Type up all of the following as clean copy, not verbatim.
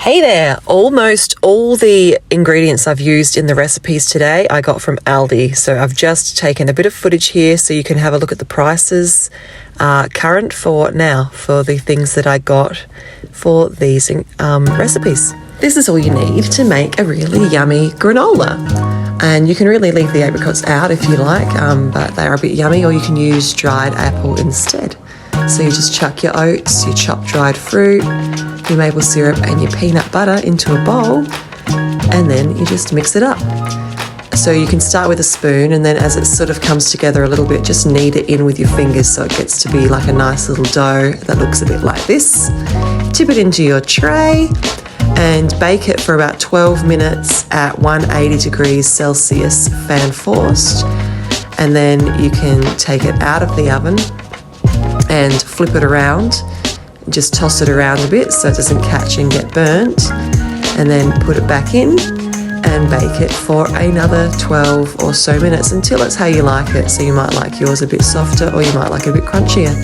Hey there! Almost all the ingredients I've used in the recipes today I got from Aldi. So I've just taken a bit of footage here so you can have a look at the prices current for now for the things that I got for these recipes. This is all you need to make a really yummy granola. And you can really leave the apricots out if you like, but they are a bit yummy, or you can use dried apple instead. So you just chuck your oats, your chopped dried fruit, your maple syrup and your peanut butter into a bowl, and then you just mix it up. So you can start with a spoon, and then as it sort of comes together a little bit, just knead it in with your fingers so it gets to be like a nice little dough that looks a bit like this. Tip it into your tray and bake it for about 12 minutes at 180 degrees Celsius, fan forced. And then you can take it out of the oven and flip it around. Just toss it around a bit so it doesn't catch and get burnt, and then put it back in and bake it for another 12 or so minutes until it's how you like it. So you might like yours a bit softer, or you might like it a bit crunchier.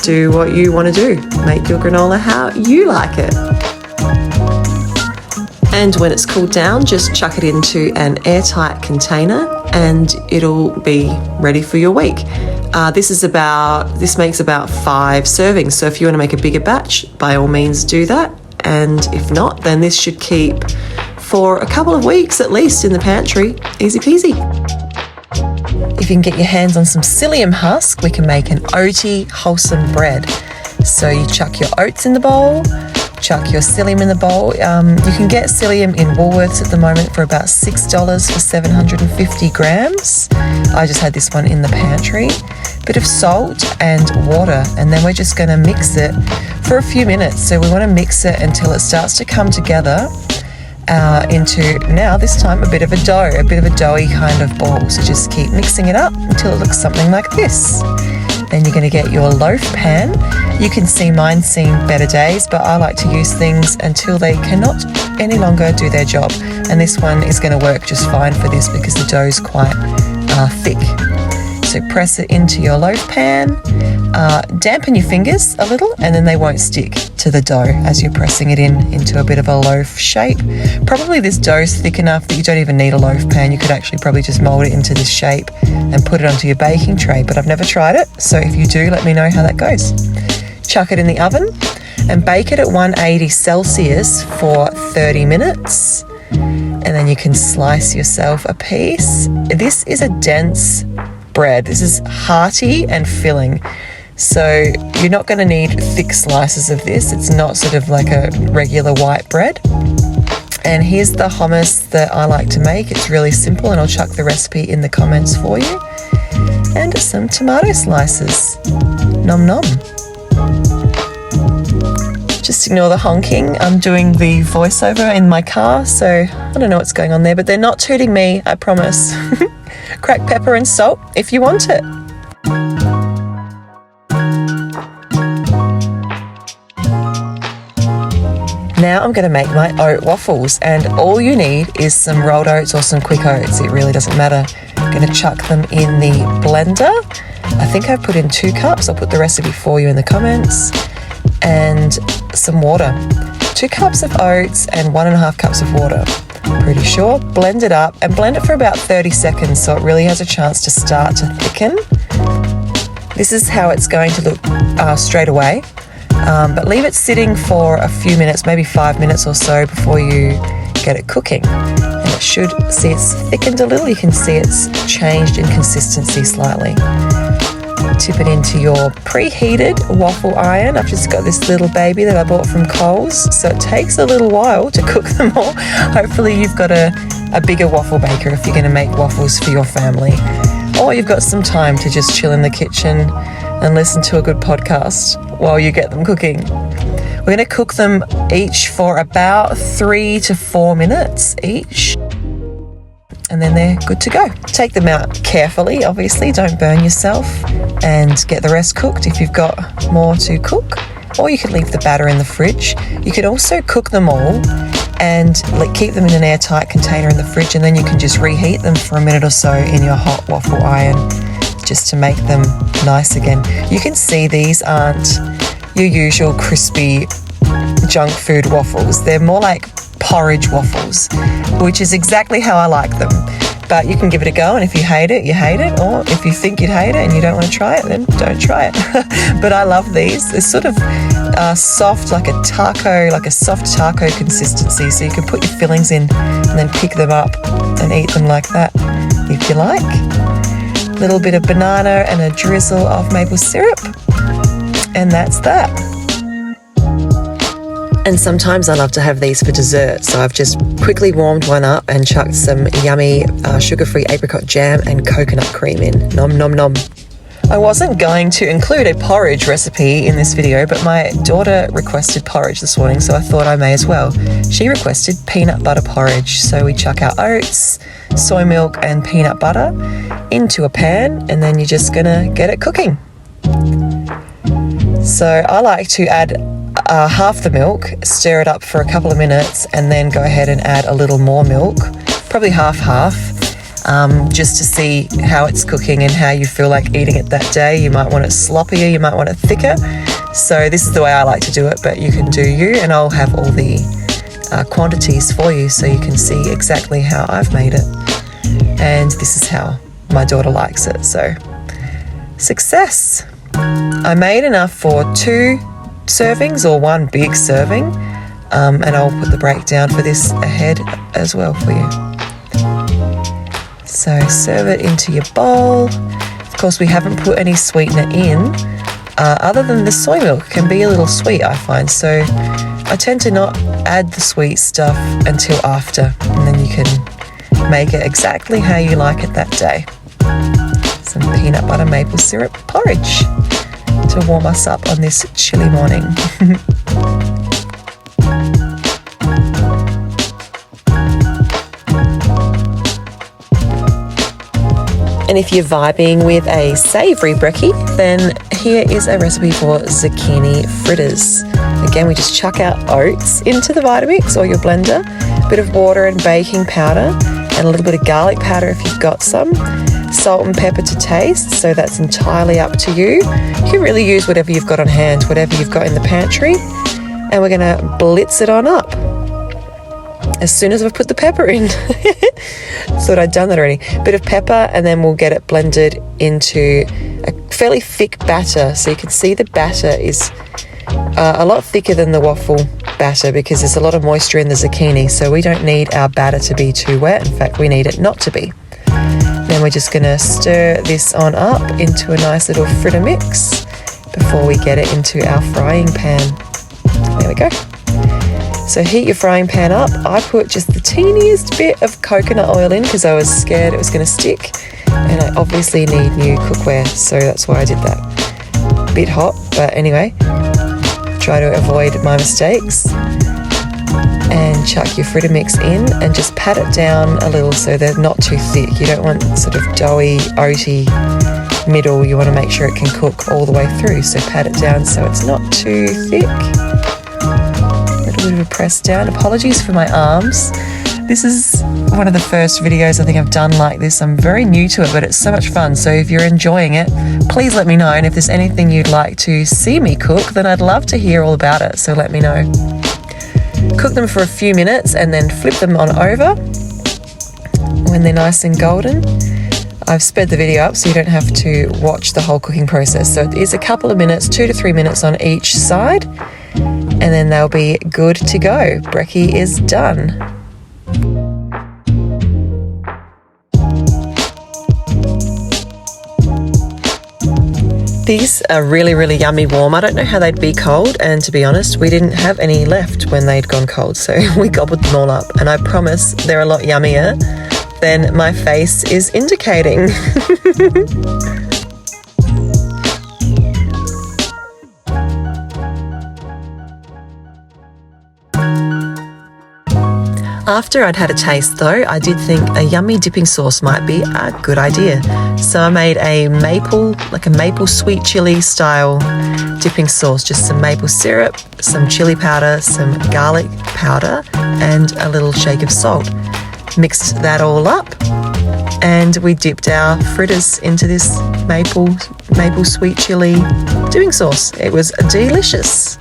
Do what you want to do. Make your granola how you like it. And when it's cooled down, just chuck it into an airtight container and it'll be ready for your week. This makes about 5 servings. So if you want to make a bigger batch, by all means do that. And if not, then this should keep for a couple of weeks at least in the pantry. Easy peasy. If you can get your hands on some psyllium husk, we can make an oaty wholesome bread. So you chuck your oats in the bowl, chuck your psyllium in the bowl. You can get psyllium in Woolworths at the moment for about $6 for 750 grams. I just had this one in the pantry. Bit of salt and water, and then we're just going to mix it for a few minutes. So we want to mix it until it starts to come together into, now this time, a bit of a dough, a bit of a doughy kind of ball. So just keep mixing it up until it looks something like this. Then you're going to get your loaf pan. You can see mine seen better days, but I like to use things until they cannot any longer do their job. And this one is going to work just fine for this because the dough's quite thick. So press it into your loaf pan, dampen your fingers a little, and then they won't stick to the dough as you're pressing it into a bit of a loaf shape. Probably this dough's thick enough that you don't even need a loaf pan. You could actually probably just mold it into this shape and put it onto your baking tray, but I've never tried it, so if you do, let me know how that goes. Chuck it in the oven and bake it at 180 Celsius for 30 minutes. And then you can slice yourself a piece. This is a dense bread. This is hearty and filling. So you're not going to need thick slices of this. It's not sort of like a regular white bread. And here's the hummus that I like to make. It's really simple, and I'll chuck the recipe in the comments for you. And some tomato slices. Nom nom. Just ignore the honking. I'm doing the voiceover in my car, so I don't know what's going on there, but they're not tooting me, I promise. Cracked pepper and salt if you want it. Now I'm going to make my oat waffles, and all you need is some rolled oats or some quick oats. It really doesn't matter. I'm going to chuck them in the blender. I think I've put in 2 cups. I'll put the recipe for you in the comments. And some water. 2 cups of oats and 1.5 cups of water. Pretty sure. Blend it up and blend it for about 30 seconds so it really has a chance to start to thicken. This is how it's going to look straight away. But leave it sitting for a few minutes, maybe 5 minutes or so before you get it cooking. And it should see it's thickened a little. You can see it's changed in consistency slightly. Tip it into your preheated waffle iron. I've just got this little baby that I bought from Coles, so it takes a little while to cook them all. Hopefully you've got a bigger waffle maker if you're going to make waffles for your family, or you've got some time to just chill in the kitchen and listen to a good podcast while you get them cooking. We're going to cook them each for about 3 to 4 minutes each. And then they're good to go. Take them out carefully, obviously, don't burn yourself, and get the rest cooked if you've got more to cook. Or you could leave the batter in the fridge. You could also cook them all and keep them in an airtight container in the fridge, and then you can just reheat them for a minute or so in your hot waffle iron just to make them nice again. You can see these aren't your usual crispy junk food waffles. They're more like porridge waffles, which is exactly how I like them. But you can give it a go, and if you hate it, you hate it. Or if you think you'd hate it and you don't want to try it, then don't try it. But I love these. They're sort of soft, like a soft taco consistency. So you can put your fillings in and then pick them up and eat them like that, if you like. A little bit of banana and a drizzle of maple syrup. And that's that. And sometimes I love to have these for dessert, so I've just quickly warmed one up and chucked some yummy sugar-free apricot jam and coconut cream in. Nom nom nom. I wasn't going to include a porridge recipe in this video, but my daughter requested porridge this morning, so I thought I may as well. She requested peanut butter porridge, so we chuck our oats, soy milk and peanut butter into a pan, and then you're just gonna get it cooking. So I like to add half the milk, stir it up for a couple of minutes, and then go ahead and add a little more milk, probably half, just to see how it's cooking and how you feel like eating it that day. You might want it sloppier, you might want it thicker. So this is the way I like to do it, but you can do you, and I'll have all the quantities for you so you can see exactly how I've made it. And this is how my daughter likes it, so success. I made enough for 2 servings or 1 big serving, and I'll put the breakdown for this ahead as well for you. So serve it into your bowl. Of course, we haven't put any sweetener in, other than the soy milk can be a little sweet, I find, so I tend to not add the sweet stuff until after, and then you can make it exactly how you like it that day. Some peanut butter maple syrup porridge to warm us up on this chilly morning. And if you're vibing with a savoury brekkie, then here is a recipe for zucchini fritters. Again, we just chuck our oats into the Vitamix or your blender, a bit of water and baking powder, and a little bit of garlic powder if you've got some. Salt and pepper to taste, so that's entirely up to you. You can really use whatever you've got on hand, whatever you've got in the pantry. And we're going to blitz it on up as soon as I've put the pepper in. Thought I'd done that already. Bit of pepper, and then we'll get it blended into a fairly thick batter. So you can see the batter is a lot thicker than the waffle batter because there's a lot of moisture in the zucchini. So we don't need our batter to be too wet. In fact, we need it not to be. Then we're just going to stir this on up into a nice little fritter mix before we get it into our frying pan. There we go. So heat your frying pan up. I put just the teeniest bit of coconut oil in because I was scared it was going to stick, and I obviously need new cookware, so that's why I did that. Bit hot, but anyway, try to avoid my mistakes. And chuck your fritter mix in and just pat it down a little so they're not too thick. You don't want sort of doughy, oaty middle. You want to make sure it can cook all the way through. So pat it down so it's not too thick. A little bit of a press down. Apologies for my arms. This is one of the first videos I think I've done like this. I'm very new to it, but it's so much fun. So if you're enjoying it, please let me know. And if there's anything you'd like to see me cook, then I'd love to hear all about it. So let me know. Cook them for a few minutes and then flip them on over when they're nice and golden. I've sped the video up so you don't have to watch the whole cooking process. So it is a couple of minutes, 2 to 3 minutes on each side, and then they'll be good to go. Brekkie is done. These are really, really yummy warm. I don't know how they'd be cold, and to be honest, we didn't have any left when they'd gone cold, so we gobbled them all up. And I promise they're a lot yummier than my face is indicating. After I'd had a taste though, I did think a yummy dipping sauce might be a good idea. So I made a maple sweet chili style dipping sauce, just some maple syrup, some chili powder, some garlic powder, and a little shake of salt. Mixed that all up, and we dipped our fritters into this maple sweet chili dipping sauce. It was delicious.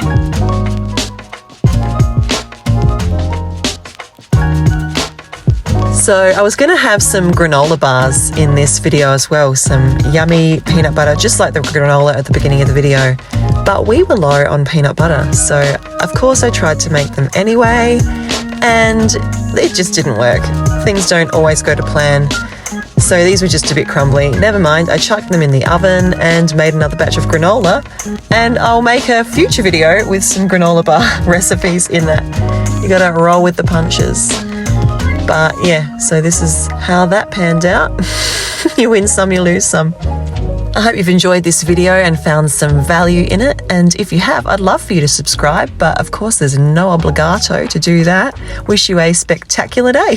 So I was going to have some granola bars in this video as well, some yummy peanut butter, just like the granola at the beginning of the video. But we were low on peanut butter, so of course I tried to make them anyway, and it just didn't work. Things don't always go to plan. So these were just a bit crumbly. Never mind, I chucked them in the oven and made another batch of granola, and I'll make a future video with some granola bar recipes in that. You gotta roll with the punches. But yeah, so this is how that panned out. You win some, you lose some. I hope you've enjoyed this video and found some value in it, and if you have, I'd love for you to subscribe, but of course there's no obligato to do that. Wish you a spectacular day.